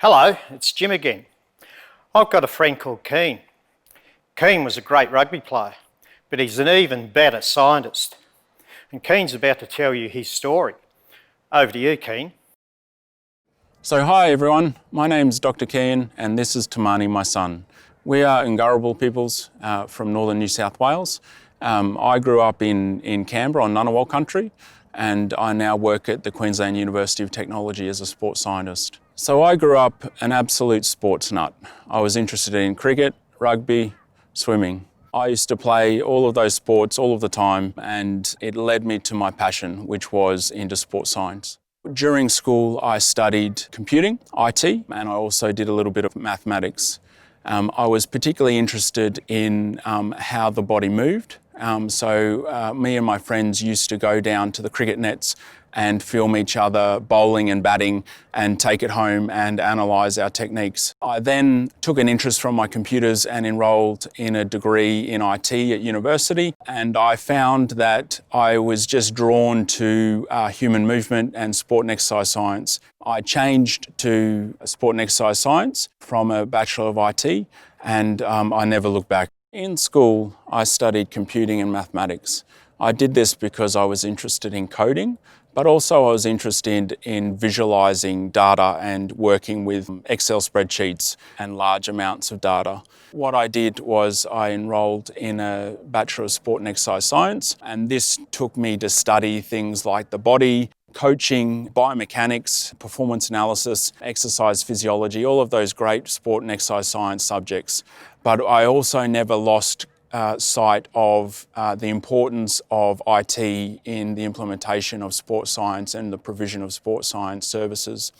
Hello, it's Jim again. I've got a friend called Keane. Keane was a great rugby player, but he's an even better scientist. And Keane's about to tell you his story. Over to you, Keane. So hi everyone, my name's Dr Keane and this is Tamani, my son. We are Oodgeroo peoples from northern New South Wales. I grew up in Canberra on Ngunnawal country, and I now work at the Queensland University of Technology as a sports scientist. So I grew up an absolute sports nut. I was interested in cricket, rugby, swimming. I used to play all of those sports all of the time, and it led me to my passion, which was into sports science. During school, I studied computing, IT, and I also did a little bit of mathematics. I was particularly interested in how the body moved. So me and my friends used to go down to the cricket nets and film each other bowling and batting and take it home and analyse our techniques. I then took an interest from my computers and enrolled in a degree in IT at university, and I found that I was just drawn to human movement and sport and exercise science. I changed to sport and exercise science from a Bachelor of IT, and I never looked back. In school, I studied computing and mathematics. I did this because I was interested in coding, but also I was interested in visualising data and working with Excel spreadsheets and large amounts of data. What I did was I enrolled in a Bachelor of Sport and Exercise Science, and this took me to study things like the body, coaching, biomechanics, performance analysis, exercise physiology, all of those great sport and exercise science subjects. But I also never lost sight of the importance of IT in the implementation of sports science and the provision of sports science services.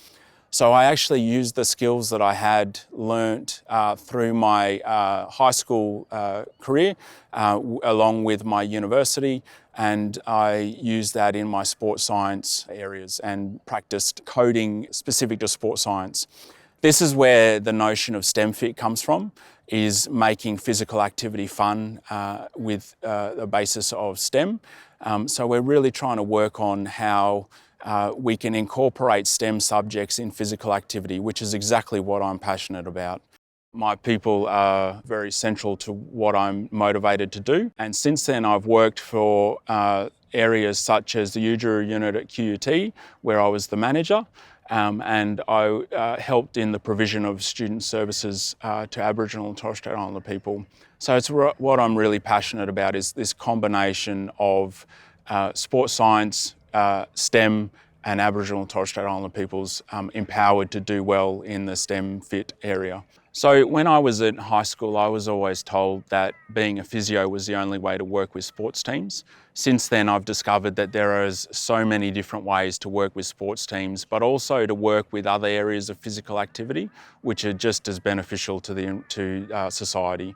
So I actually used the skills that I had learnt through my high school career along with my university, and I used that in my sports science areas and practiced coding specific to sports science. This is where the notion of STEMfit comes from, is making physical activity fun with the basis of STEM. So we're really trying to work on how we can incorporate STEM subjects in physical activity, which is exactly what I'm passionate about. My people are very central to what I'm motivated to do. And since then, I've worked for areas such as the Oodgeroo unit at QUT, where I was the manager. And I helped in the provision of student services to Aboriginal and Torres Strait Islander people. So it's what I'm really passionate about, is this combination of sports science, STEM, and Aboriginal and Torres Strait Islander peoples empowered to do well in the STEMfit area. So when I was in high school, I was always told that being a physio was the only way to work with sports teams. Since then, I've discovered that there are so many different ways to work with sports teams, but also to work with other areas of physical activity, which are just as beneficial to society.